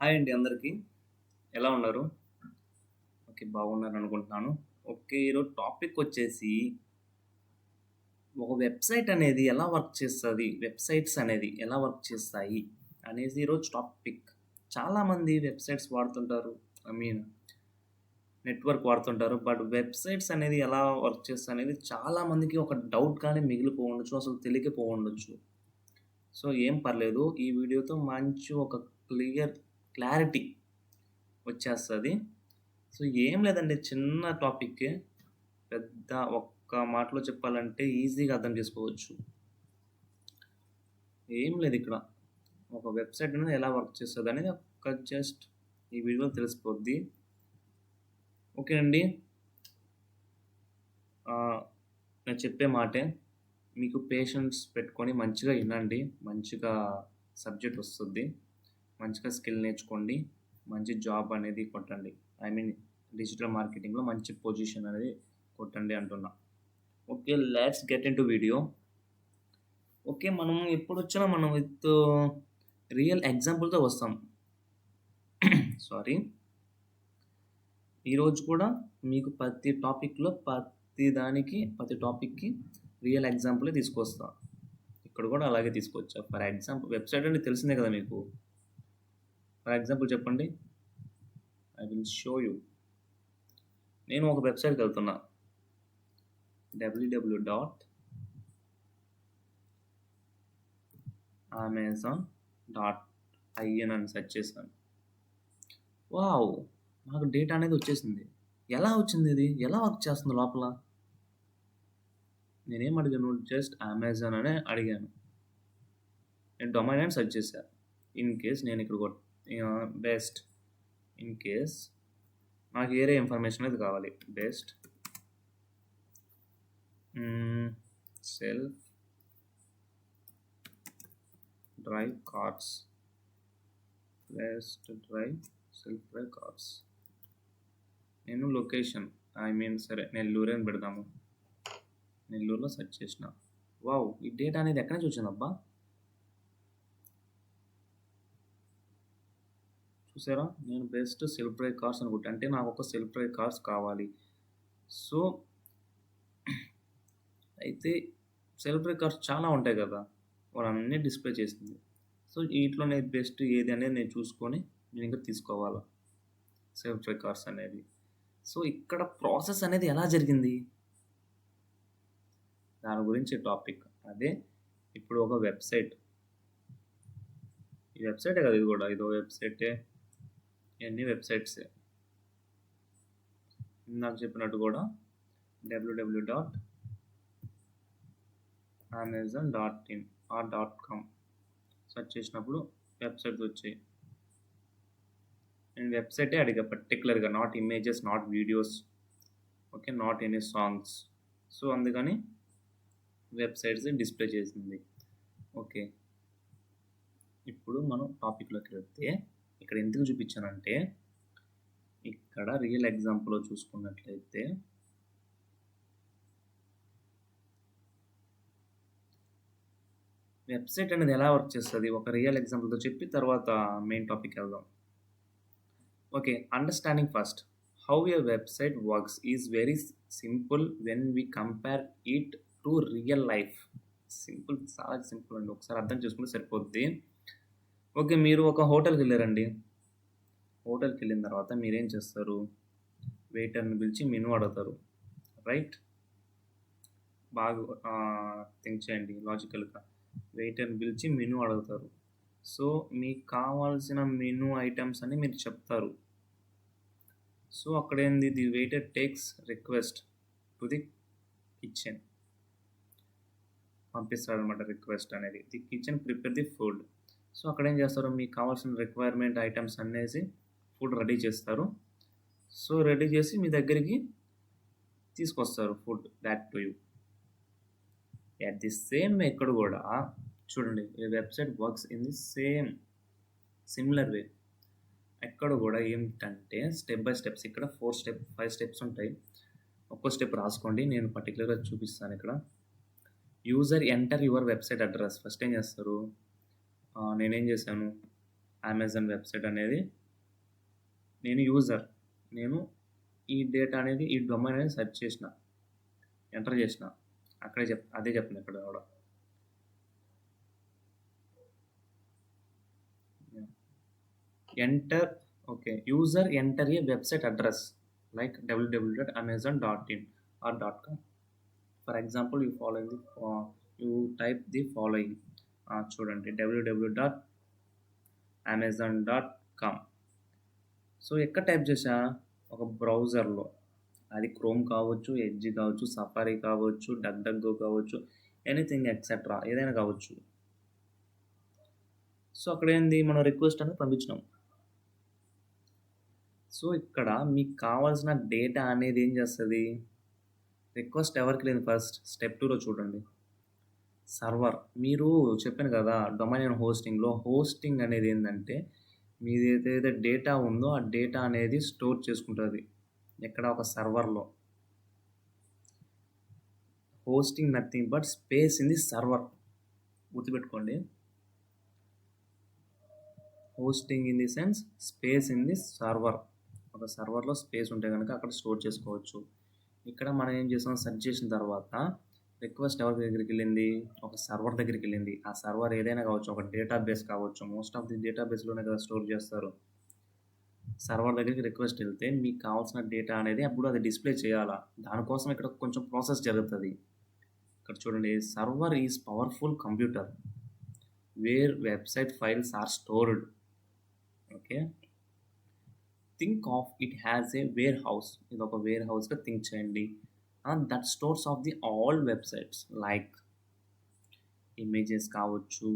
Hi అండి అందరికీ. ఎలా ఉన్నారు? ఓకే. బాగున్నారనుకుంటున్నాను. ఓకే. ఈరోజు టాపిక్ వచ్చేసి ఒక వెబ్‌సైట్ అనేది ఎలా వర్క్ చేస్తది? వెబ్‌సైట్స్ అనేది ఎలా వర్క్ చేస్తాయి? అనేసి ఈరోజు టాపిక్. చాలామంది వెబ్‌సైట్స్ వాడుతుంటారు. ఐ మీన్ నెట్‌వర్క్ వాడుతుంటారు. బట్ వెబ్‌సైట్స్ అనేది ఎలా వర్క్ చేస్తాయనేది చాలా మందికి ఒక డౌట్‌గానే మిగిలిపోవుండొచ్చు. అసలు తెలియకపోవుండొచ్చు. సో, ఏం పర్లేదు. ఈ వీడియోతో మంచి ఒక క్లారిటీ వచ్చేస్తది. సో, ఏం లేదండి. చిన్న టాపిక్కే. పెద్ద ఒక్క మాటలో చెప్పాలంటే ఈజీగా అర్థం చేసుకోవచ్చు. ఏం లేదిక్కడ. ఒక వెబ్‌సైట్ అనేది ఎలా వర్క్ చేస్తదనేది ఒక జస్ట్ ఈ వీడియోలో తెలిసిపోద్ది. ఓకే అండి. నేను చెప్పే మాటే మీకు పేషెన్స్ పెట్టుకొని మంచిగా ఇనండి. మంచిగా సబ్జెక్ట్ వస్తుంది. మంచిగా స్కిల్ నేర్చుకోండి. మంచి జాబ్ అనేది కొట్టండి. ఐ మీన్ డిజిటల్ మార్కెటింగ్‌లో మంచి పొజిషన్ అనేది కొట్టండి అంటున్నా. Okay. Let's get into video. Okay. మనం ఎప్పుడొచ్చినా మనం విత్ రియల్ ఎగ్జాంపుల్‌తో వస్తాం. సారీ. ఈరోజు కూడా మీకు ప్రతి టాపిక్‌కి రియల్ ఎగ్జాంపులే తీసుకొస్తా. ఇక్కడ కూడా అలాగే తీసుకొచ్చా. ఫర్ ఎగ్జాంపుల్ వెబ్‌సైట్ అంటే తెలిసిందే కదా మీకు. ఫర్ ఎగ్జాంపుల్ చెప్పండి. I will show you. నేను ఒక వెబ్‌సైట్‌కెళ్తున్నా. www.amazon.in అని సెర్చ్ చేశాను. వావ్! నాకు డేటా అనేది వచ్చేసింది. ఎలా వచ్చింది ఇది? ఎలా వర్క్ చేస్తుంది లోపల? నేనేం అడిగాను? జస్ట్ అమెజాన్ అనే అడిగాను. నేను డొమైన్ నేమ్ సెర్చ్ చేశా. ఇన్ కేస్ నేను ఇక్కడ బెస్ట్ ఇన్ కేస్ నాకు వేరే ఇన్ఫర్మేషన్ అనేది కావాలి. Best self drive cars. Self drive cars. నేను లొకేషన్ ఐ మీన్ సరే నెల్లూరు అని పెడదాము. నెల్లూరులో సెర్చ్ చేసిన. వావ్! ఈ డేటా అనేది ఎక్కడి నుంచి వచ్చిందబ్బా? చూసారా? నేను బెస్ట్ సెల్ఫ్ డ్రైవ్ కార్స్ అని కొట్టా. అంటే నాకు ఒక సెల్ఫ్ డ్రైవ్ కార్స్ కావాలి. సో, అయితే సెల్ఫ్ డ్రైవ్ కార్స్ చాలా ఉంటాయి కదా! వాళ్ళన్నీ డిస్ప్లే చేసింది. సో, వీటిలో నేను బెస్ట్ ఏది అనేది నేను చూసుకొని నేను ఇంకా తీసుకోవాలా సెల్ఫ్ డ్రైవ్ కార్స్ అనేది. సో, ఇక్కడ ప్రాసెస్ అనేది ఎలా జరిగింది? దాని గురించి టాపిక్. అదే ఇప్పుడు ఒక వెబ్‌సైట్. ఈ వెబ్‌సైటే కదా ఇది కూడా. ఇదో వెబ్‌సైటే. ఇవన్నీ వెబ్‌సైట్సే. ఇందాక చెప్పినట్టు కూడా www.amazon.in ఆర్ .com సెర్చ్ చేసినప్పుడు వెబ్‌సైట్స్ వచ్చాయి. నేను వెబ్‌సైటే అడిగా పర్టిక్యులర్‌గా. Not images, not videos. Okay. Not any songs. So, అందుకని వెబ్‌సైట్స్ డిస్ప్లే చేసింది. ఓకే. ఇప్పుడు మనం టాపిక్‌లోకి వెళ్తే ఇక్కడ ఎందుకు చూపించానంటే ఇక్కడ రియల్ ఎగ్జాంపుల్‌లో చూసుకున్నట్లయితే వెబ్‌సైట్ అనేది ఎలా వర్క్ చేస్తది? ఒక రియల్ ఎగ్జాంపుల్‌తో చెప్పి తర్వాత మెయిన్ టాపిక్‌కి వెళ్దాం. Okay. Understanding first. How a website works is very simple when we compare it to real life. Simple. చాలా సింపుల్ అండి. ఒకసారి అర్థం చేసుకుంటే సరిపోద్ది. ఓకే. మీరు ఒక హోటల్‌కెళ్లారండి. హోటల్‌కెళ్ళిన తర్వాత మీరేం చేస్తారు? వెయిటర్‌ని పిలిచి మెనూ అడుగుతారు. రైట్? బాగా థింక్ చేయండి లాజికల్‌గా. వెయిటర్‌ని పిలిచి మెనూ అడుగుతారు. సో, మీకు కావాల్సిన మెనూ ఐటెమ్స్ అని మీరు చెప్తారు. సో, అక్కడేంది the waiter takes request to the kitchen. పంపిస్తాడనమాట రిక్వెస్ట్ అనేది. The kitchen prepare the food. So, అక్కడేం చేస్తారు? మీకు కావాల్సిన రిక్వైర్మెంట్ ఐటెమ్స్ అనేసి ఫుడ్ రెడీ చేస్తారు. సో, రెడీ చేసి మీ దగ్గరికి తీసుకొస్తారు food back to you. At the same ఇక్కడ కూడా చూడండి. ఈ website works in the similar way. ఎక్కడ కూడా ఏమిటంటే స్టెప్ బై స్టెప్స్ ఇక్కడ 5 స్టెప్స్ ఉంటాయి. ఒక్కో స్టెప్ రాసుకోండి. నేను పర్టిక్యులర్‌గా చూపిస్తాను ఇక్కడ. User enter your website address. First ఏం చేస్తారు? నేనేం చేశాను? అమెజాన్ వెబ్సైట్ అనేది నేను యూజర్. నేను ఈ డేటా అనేది ఈ డొమైన్ అనేది సెర్చ్ చేసిన, ఎంటర్ చేసిన. అక్కడే అదే చెప్తుంది ఇక్కడ కూడా. Enter okay user enter a website address like www.amazon.in or .com. For example you type the following. చూడండి www.amazon.com. సో ఎక్కడ టైప్ చేసా? ఒక బ్రౌజర్లో. అది క్రోమ్ కావచ్చు, ఎడ్జ్ కావచ్చు, సఫారీ కావచ్చు, డక్డక్గో కావచ్చు, ఎనీథింగ్ ఎక్సెట్రా ఏదైనా కావచ్చు. సో అక్కడ ఏంది, మనం రిక్వెస్ట్ అనేది పంపించినాం. సో ఇక్కడ మీకు కావాల్సిన డేటా అనేది ఏం చేస్తుంది? రిక్వెస్ట్ ఎవరికి లేదు ఫస్ట్ స్టెప్ 2లో చూడండి. సర్వర్. మీరు చెప్పాను కదా డొమైన్ అండ్ హోస్టింగ్లో హోస్టింగ్ అనేది ఏంటంటే మీది ఏదైతే డేటా ఉందో ఆ డేటా అనేది స్టోర్ చేసుకుంటుంది ఎక్కడ, ఒక సర్వర్లో. Hosting nothing but space in the server. గుర్తుపెట్టుకోండి, hosting in the sense space in the server. ఒక సర్వర్లో స్పేస్ ఉంటే కనుక అక్కడ స్టోర్ చేసుకోవచ్చు. ఇక్కడ మనం ఏం చేసాం, సెర్చ్ చేసిన తర్వాత రిక్వెస్ట్ ఎవరి దగ్గరికి వెళ్ళింది? ఒక సర్వర్ దగ్గరికి వెళ్ళింది. ఆ సర్వర్ ఏదైనా కావచ్చు, ఒక డేటాబేస్ కావచ్చు. మోస్ట్ ఆఫ్ ది డేటాబేస్లోనే కదా స్టోర్ చేస్తారు. సర్వర్ దగ్గరికి రిక్వెస్ట్ వెళ్తే మీకు కావాల్సిన డేటా అనేది అప్పుడు అది డిస్ప్లే చేయాలా. దానికోసం ఇక్కడ కొంచెం ప్రాసెస్ జరుగుతుంది. ఇక్కడ చూడండి, server is powerful computer where website files are stored. Okay, think of it has a warehouse. ఇది ఒక వేర్ హౌస్గా థింక్ చేయండి. That stores of the all websites like images కావచ్చు,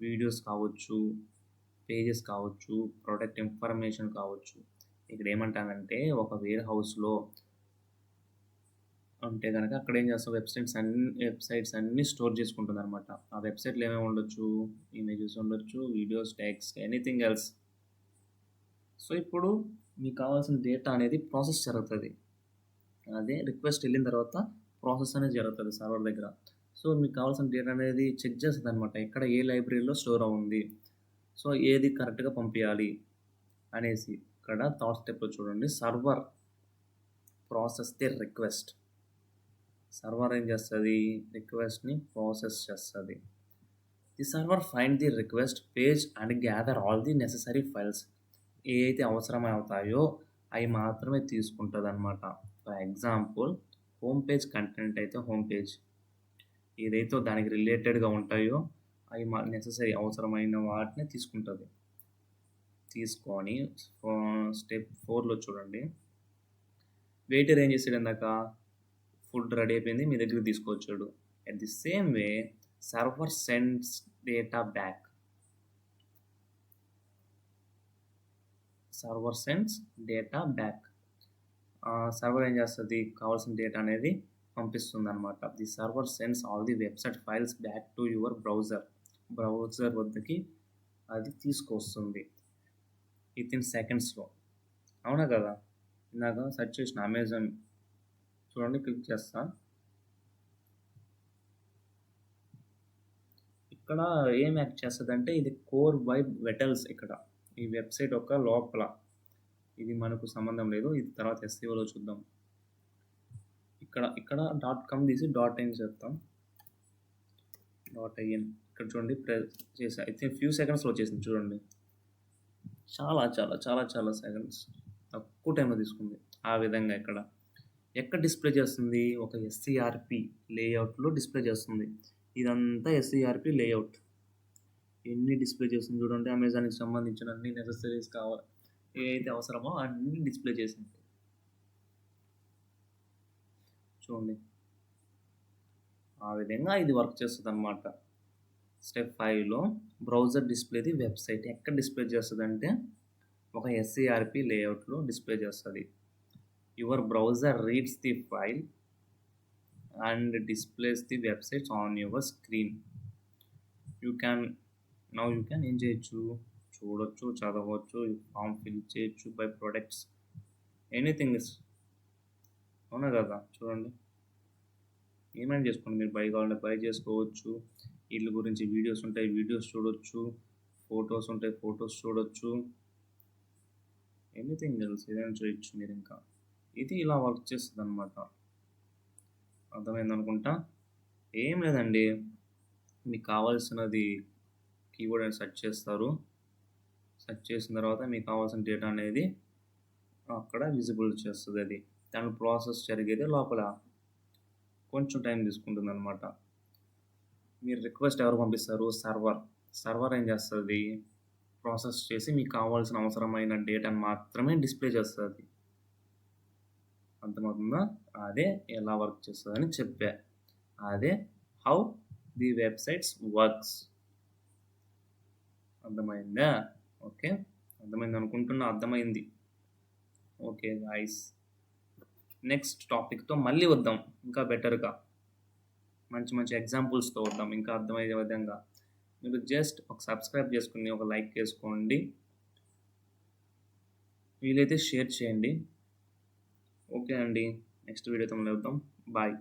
వీడియోస్ కావచ్చు, పేజెస్ కావచ్చు, ప్రోడక్ట్ ఇన్ఫర్మేషన్ కావచ్చు. ఇక్కడ ఏమంటానంటే ఒక వేర్ హౌస్లో ఉంటే కనుక అక్కడ ఏం చేస్తాం, వెబ్సైట్స్ అన్నీ స్టోర్ చేసుకుంటుంది అనమాట. ఆ వెబ్సైట్లో ఏమేమి ఉండొచ్చు, ఇమేజెస్ ఉండొచ్చు, videos, text, anything else. So ఇప్పుడు మీకు కావాల్సిన డేటా అనేది ప్రాసెస్ జరుగుతుంది. అదే రిక్వెస్ట్ వెళ్ళిన తర్వాత ప్రాసెస్ అనేది జరుగుతుంది సర్వర్ దగ్గర. సో మీకు కావాల్సిన డేటా అనేది చెక్ చేస్తుంది అనమాట, ఎక్కడ ఏ లైబ్రరీలో స్టోర్ అవుంది, సో ఏది కరెక్ట్గా పంపించాలి అనేసి. ఇక్కడ థర్డ్ స్టెప్లో చూడండి, server process the request. Server ఏం చేస్తుంది, రిక్వెస్ట్ని ప్రాసెస్ చేస్తుంది. The server find the request page and gather all the necessary files. ఏ అయితే అవసరమవుతాయో అవి మాత్రమే తీసుకుంటుంది అనమాట. For example home page content అయితే హోమ్ పేజ్, ఏదైతే దానికి రిలేటెడ్గా ఉంటాయో అవి నెససరీ అవసరమైన వాటిని తీసుకుంటుంది. తీసుకొని స్టెప్ 4లో చూడండి, వెయిటర్ ఏం చేసాడు, ఇందాక ఫుడ్ రెడీ అయిపోయింది మీ దగ్గరికి తీసుకొచ్చాడు. At the same way server sends data back. Server sends data back. Server ఏం చేస్తుంది, కావాల్సిన డేటా అనేది పంపిస్తుంది అనమాట. The server sends all the website files back to your browser వద్దకి అది తీసుకొస్తుంది వితిన్ సెకండ్స్లో. అవునా కదా, ఇందాక సెర్చ్ చేసిన అమెజాన్ చూడండి, క్లిక్ చేస్తా. ఇక్కడ ఏం యాక్ట్ చేస్తుంది అంటే ఇది కోర్ వైబ్ వెటల్స్. ఇక్కడ ఈ వెబ్సైట్ యొక్క లోపల ఇది మనకు సంబంధం లేదు, ఇది తర్వాత SEOలో చూద్దాం. ఇక్కడ .com తీసి .in చేస్తాం. .in ఇక్కడ చూడండి ప్రెస్ చేసా, అయితే ఫ్యూ సెకండ్స్లో వచ్చేసింది చూడండి. చాలా చాలా చాలా చాలా సెకండ్స్, తక్కువ టైంలో తీసుకుంది. ఆ విధంగా ఎక్కడ డిస్ప్లే చేస్తుంది, ఒక SERP లేఅవుట్లో డిస్ప్లే చేస్తుంది. ఇదంతా SERP లేఅవుట్. ఎన్ని డిస్ప్లే చేస్తుంది చూడండి. అమెజాన్కి సంబంధించిన అన్ని నెసెసరీస్ కావాలి, ఏదైతే అవసరమో అన్ని డిస్ప్లే చేసింది చూడండి. ఆ విధంగా ఇది వర్క్ చేస్తుంది అనమాట. స్టెప్ 5లో బ్రౌజర్ డిస్ప్లే ది వెబ్సైట్. ఎక్కడ డిస్ప్లే చేస్తుంది అంటే ఒక SERP లేఅవుట్లో డిస్ప్లే చేస్తుంది. Your browser reads the file and displays the websites on your screen. You can ఏం చేయొచ్చు, చూడొచ్చు, చదవచ్చు, ఫామ్ ఫిల్ చేయొచ్చు, బై ప్రొడక్ట్స్, ఎనీథింగ్ ఇస్. అవునా కదా, చూడండి ఏమైనా చేసుకోండి. మీరు బై కావాలంటే బై చేసుకోవచ్చు. వీళ్ళ గురించి వీడియోస్ ఉంటాయి, వీడియోస్ చూడొచ్చు, ఫొటోస్ ఉంటాయి, ఫొటోస్ చూడొచ్చు. ఎనీథింగ్ ఎల్స్ ఏదైనా చేయొచ్చు మీరు ఇంకా. ఇది ఇలా వర్క్ చేస్తుందనమాట. అర్థమైందనుకుంటా. ఏం లేదండి, మీకు కావాల్సినది కీవర్డ్ అని సెర్చ్ చేస్తారు. సెర్చ్ చేసిన తర్వాత మీకు కావాల్సిన డేటా అనేది అక్కడ విజిబుల్ చేస్తుంది. అది దాని ప్రాసెస్ జరిగేది లోపల కొంచెం టైం తీసుకుంటుంది అనమాట. మీరు రిక్వెస్ట్ ఎవరు పంపిస్తారు? సర్వర్ ఏం చేస్తుంది? ప్రాసెస్ చేసి మీకు కావాల్సిన అవసరమైన డేటాను మాత్రమే డిస్ప్లే చేస్తుంది. అర్థమవుతుందా? అదే ఎలా వర్క్ చేస్తుందని చెప్పా. అదే హౌ ది వెబ్సైట్స్ వర్క్స్. అర్థమైందా? ఓకే, అర్థమైంది అనుకుంటున్నా. అర్థమైంది. ఓకే గైస్, నెక్స్ట్ టాపిక్తో మళ్ళీ వద్దాం, ఇంకా బెటర్గా మంచి మంచి ఎగ్జాంపుల్స్తో వద్దాం, ఇంకా అర్థమయ్యే విధంగా. మీరు జస్ట్ ఒక సబ్స్క్రైబ్ చేసుకుని ఒక లైక్ చేసుకోండి, వీలైతే షేర్ చేయండి. ఓకే అండి, నెక్స్ట్ వీడియోతో మళ్ళీ వద్దాం. బాయ్.